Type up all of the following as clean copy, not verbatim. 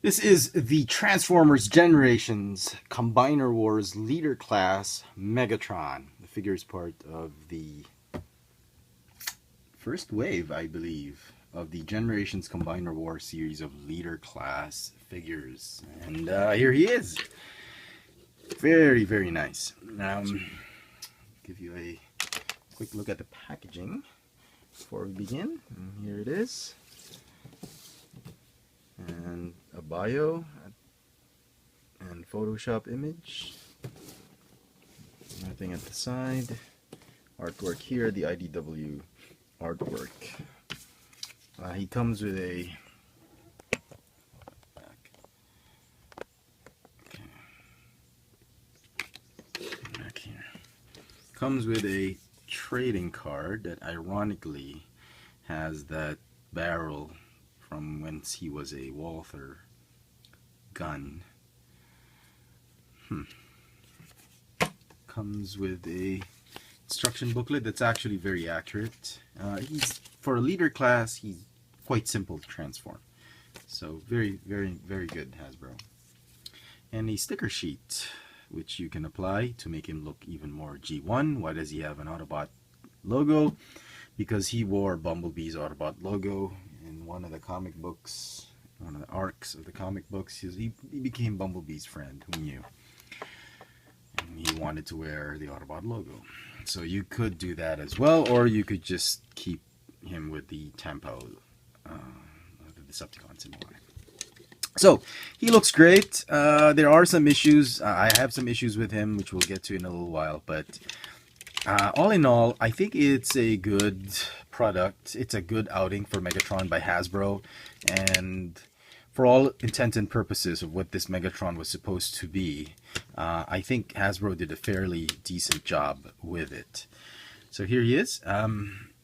This is the Transformers Generations Combiner Wars Leader Class Megatron. The figure is part of the first wave, I believe, of the Generations Combiner War series of Leader Class figures. And here he is. Very, very nice. Give you a quick look at the packaging before we begin. And here it is. And a bio and Photoshop image. Nothing at the side. Artwork here, the IDW artwork. He comes with a back here. Comes with a trading card that ironically has that barrel from whence he was a Walther gun. Comes with a instruction booklet that's actually very accurate. For a leader class, he's quite simple to transform. So very, very, very good, Hasbro. And a sticker sheet, which you can apply to make him look even more G1. Why does he have an Autobot logo? Because he wore Bumblebee's Autobot logo in one of the comic books, one of the arcs of the comic books. He became Bumblebee's friend, who knew. And he wanted to wear the Autobot logo. So you could do that as well, or you could just keep him with the Tempo, the Decepticon symbol on it. So he looks great. There are some issues. I have some issues with him, which we'll get to in a little while. But all in all, I think it's a good product. It's a good outing for Megatron by Hasbro. And for all intents and purposes of what this Megatron was supposed to be, I think Hasbro did a fairly decent job with it. So here he is.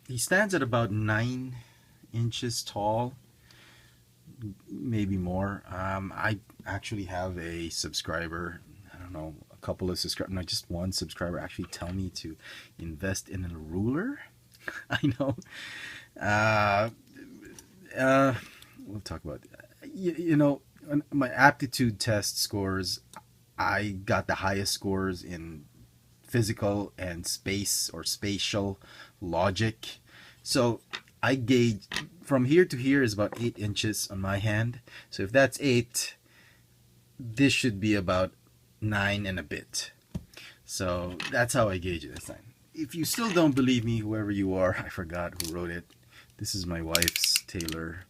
He stands at about 9 inches tall, maybe more. I actually have a subscriber, I don't know, a couple of subscribers, not just one subscriber, actually tell me to invest in a ruler. I know. We'll talk about that. You know, my aptitude test scores, I got the highest scores in physical and space or spatial logic. So I gauge from here to here is about 8 inches on my hand. So if that's 8, this should be about 9 and a bit. So that's how I gauge it this time. If you still don't believe me, whoever you are, I forgot who wrote it. This is my wife's Taylor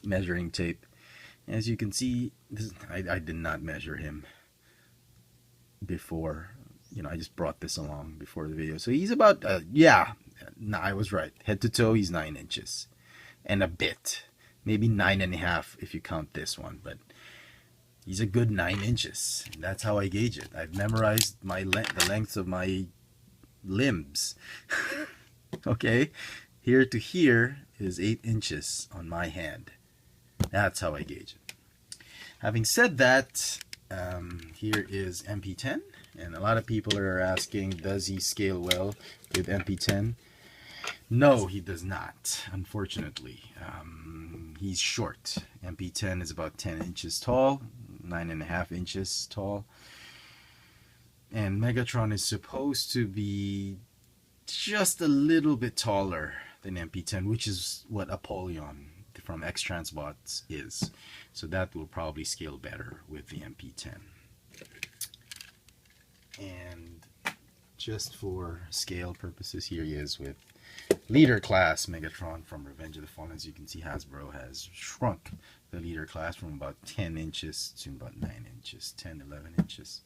measuring tape. As you can see, I did not measure him before. You know, I just brought this along before the video. So he's about, yeah, no, I was right. Head to toe, he's 9 inches and a bit. Maybe 9.5 if you count this one, but he's a good 9 inches. And that's how I gauge it. I've memorized the lengths of my limbs. Okay, here to here is 8 inches on my hand. That's how I gauge it. Having said that, here is MP10, and a lot of people are asking, does he scale well with MP10? No, he does not, unfortunately. He's short. MP10 is about 10 inches tall, 9.5 inches tall. And Megatron is supposed to be just a little bit taller than MP10, which is what Apollyon from X-Transbots is. So that will probably scale better with the MP10. And just for scale purposes, here he is with Leader Class Megatron from Revenge of the Fallen. As you can see, Hasbro has shrunk the Leader Class from about 10 inches to about 9 inches, 10, 11 inches,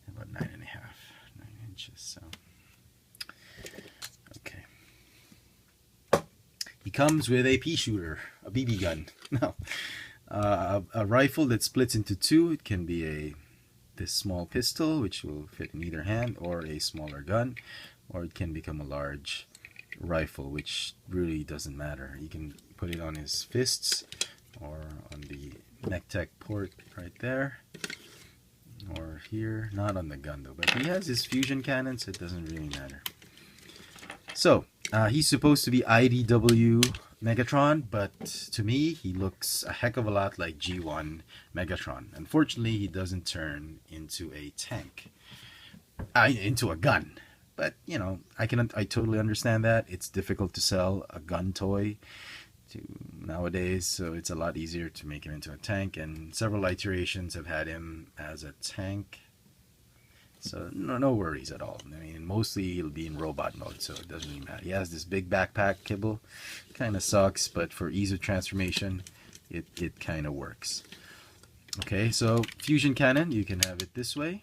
about 9.5, 9 inches. So, okay. He comes with a pea shooter, a BB gun. No, a rifle that splits into two. It can be this small pistol, which will fit in either hand, or a smaller gun, or it can become a large rifle, which really doesn't matter. You can put it on his fists or on the MechTech port right there, or here. Not on the gun though, but he has his fusion cannon, so it doesn't really matter. So he's supposed to be IDW Megatron, but to me, he looks a heck of a lot like G1 Megatron. Unfortunately, he doesn't turn into a tank, into a gun. But you know, I totally understand that it's difficult to sell a gun toy nowadays, so it's a lot easier to make him into a tank. And several iterations have had him as a tank. So no worries at all. I mean, mostly he'll be in robot mode, so it doesn't really matter. He has this big backpack kibble. Kind of sucks, but for ease of transformation, it kind of works. Okay, so fusion cannon, you can have it this way,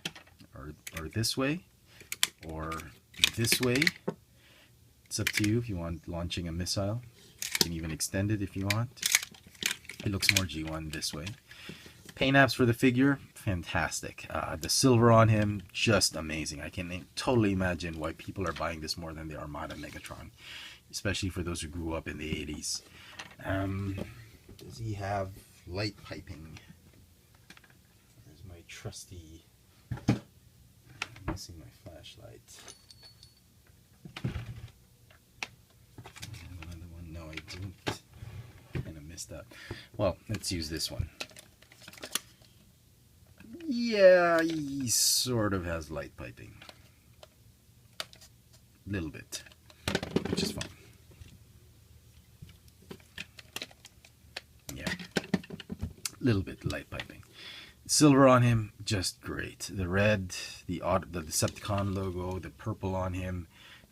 or this way, or this way. It's up to you if you want launching a missile. You can even extend it if you want. It looks more G1 this way. Paint apps for the figure, fantastic. The silver on him, just amazing. I can totally imagine why people are buying this more than the Armada Megatron, especially for those who grew up in the 80s. Does he have light piping? There's my trusty... I'm missing my flashlight. Another one? No, I don't. Kind of missed that. Well, let's use this one. Yeah, he sort of has light piping. A little bit, which is fine. Yeah, a little bit light piping. Silver on him, just great. The red, the Decepticon logo, the purple on him,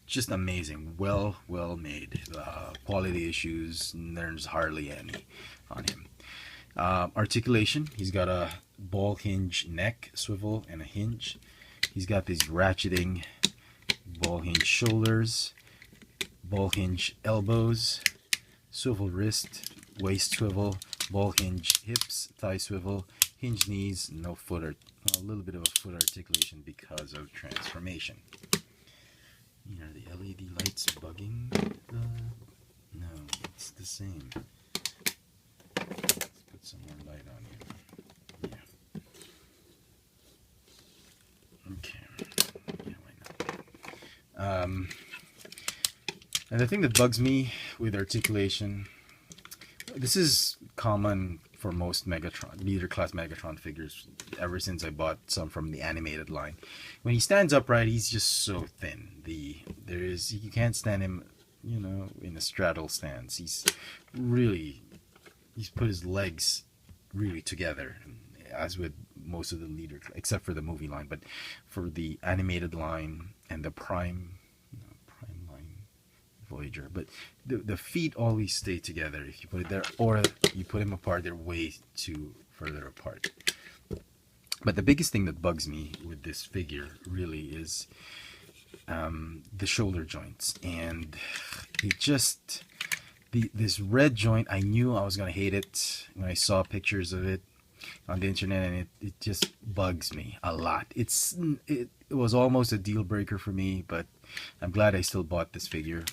just amazing. Well made. Quality issues, there's hardly any on him. Articulation, he's got a ball hinge neck swivel and a hinge. He's got these ratcheting ball hinge shoulders, ball hinge elbows, swivel wrist, waist swivel, ball hinge hips, thigh swivel, hinge knees, no foot, or a little bit of a foot articulation because of transformation. You know, the LED lights bugging. No, it's the same. Some more light on you. Yeah. Okay. Yeah, why not? And the thing that bugs me with articulation, this is common for most Megatron, leader class Megatron figures ever since I bought some from the animated line. When he stands upright, he's just so thin. You can't stand him, you know, in a straddle stance. He's put his legs really together, as with most of the leader, except for the movie line. But for the animated line and the prime line Voyager, but the feet always stay together. If you put it there, or you put them apart, they're way too further apart. But the biggest thing that bugs me with this figure really is the shoulder joints, and it just... This red joint, I knew I was going to hate it when I saw pictures of it on the internet, and it just bugs me a lot. It was almost a deal breaker for me, but I'm glad I still bought this figure.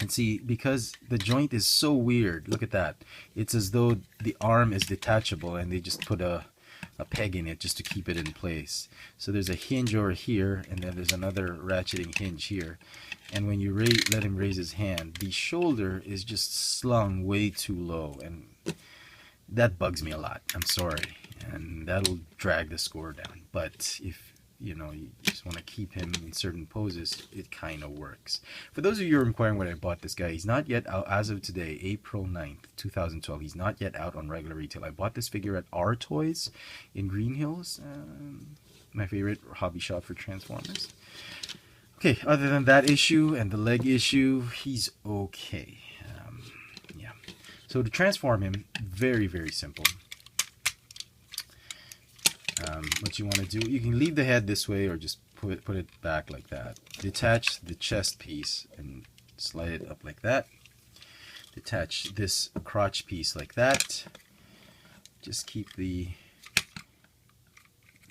And see, because the joint is so weird, look at that. It's as though the arm is detachable and they just put a peg in it just to keep it in place. So there's a hinge over here, and then there's another ratcheting hinge here. And when you let him raise his hand, the shoulder is just slung way too low, and that bugs me a lot. I'm sorry, and that'll drag the score down. But if you just want to keep him in certain poses, it kind of works. For those of you who are inquiring when I bought this guy, he's not yet out as of today, April 9th, 2012. He's not yet out on regular retail. I bought this figure at R Toys in Green Hills, my favorite hobby shop for Transformers. Okay, other than that issue and the leg issue, he's okay. Yeah. So to transform him, very, very simple. What you want to do, you can leave the head this way or just put it back like that. Detach the chest piece and slide it up like that. Detach this crotch piece like that. Just keep the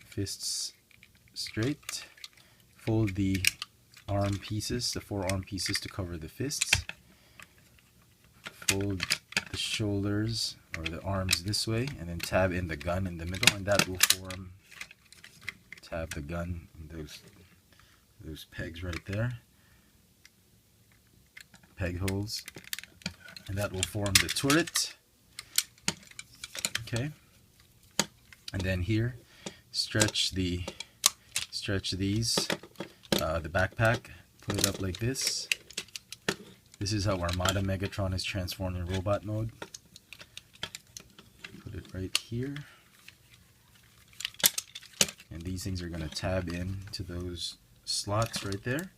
fists straight. Fold the arm pieces, the forearm pieces, to cover the fists. Fold the shoulders or the arms this way, and then tab in the gun in the middle, and that will form. Tab the gun in those pegs right there. peg holes, and that will form the turret. Okay, and then here, stretch these, the backpack, put it up like this. This is how Armada Megatron is transformed in robot mode. Put it right here. And these things are going to tab in to those slots right there.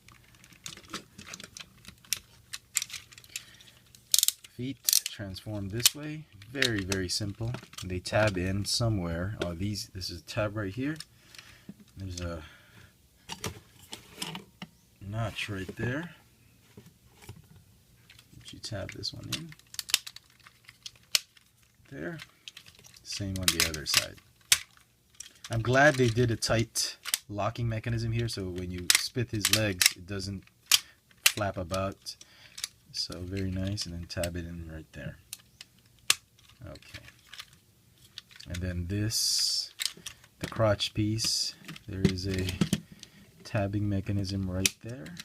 Feet transform this way. Very, very simple. And they tab in somewhere. Oh, this is a tab right here. There's a notch right there. You tab this one in. There. Same on the other side. I'm glad they did a tight locking mechanism here, so when you spit his legs, it doesn't flap about. So very nice, and then tab it in right there. Okay. And then this, the crotch piece, there is a tabbing mechanism right there.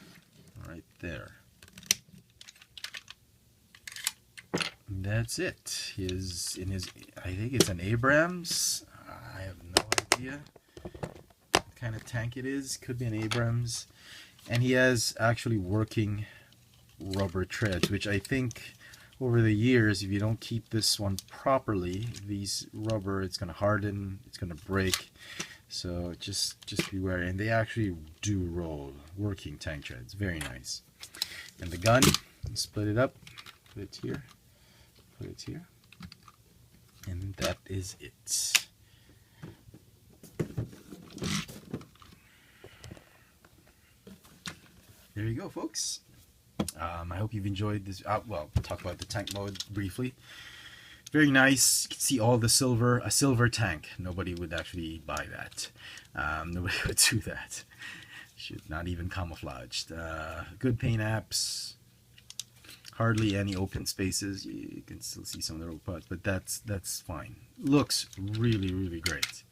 Right there. And that's it. I think it's an Abrams. I have no idea what kind of tank it is. Could be an Abrams. And he has actually working rubber treads, which I think over the years, if you don't keep this one properly, these rubber, it's going to harden, it's going to break. So just beware. And they actually do roll. Working tank treads. Very nice. And the gun, split it up, put it here. Put it here, and that is it. There you go, folks. I hope you've enjoyed this. Well, talk about the tank mode briefly. Very nice. You can see all the silver. A silver tank. Nobody would actually buy that. Nobody would do that. Should not even camouflaged. Good paint apps. Hardly any open spaces. You can still see some of the road parts, but that's fine. Looks really, really great.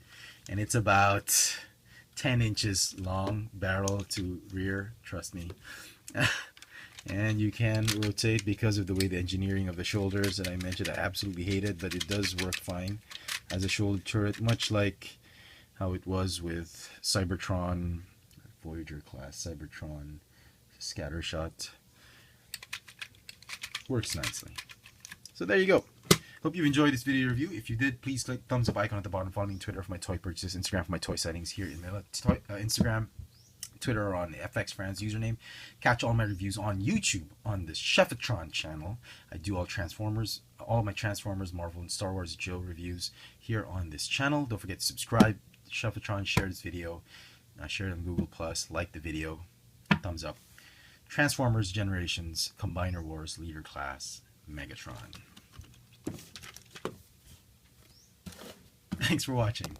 And it's about 10 inches long, barrel to rear, trust me. And you can rotate because of the way the engineering of the shoulders that I mentioned. I absolutely hate it, but it does work fine as a shoulder turret, much like how it was with Cybertron, Voyager class, Cybertron, Scattershot. Works nicely. So there you go. Hope you enjoyed this video review. If you did, please click thumbs up icon at the bottom. Follow me on Twitter for my toy purchases, Instagram for my toy sightings here in Instagram, Twitter on the FX France username. Catch all my reviews on YouTube on the Chefitron channel. I do all my Transformers, Marvel, and Star Wars Joe reviews here on this channel. Don't forget to subscribe to Chefitron, share this video, share it on Google+, like the video, thumbs up. Transformers Generations, Combiner Wars, Leader Class, Megatron. Thanks for watching.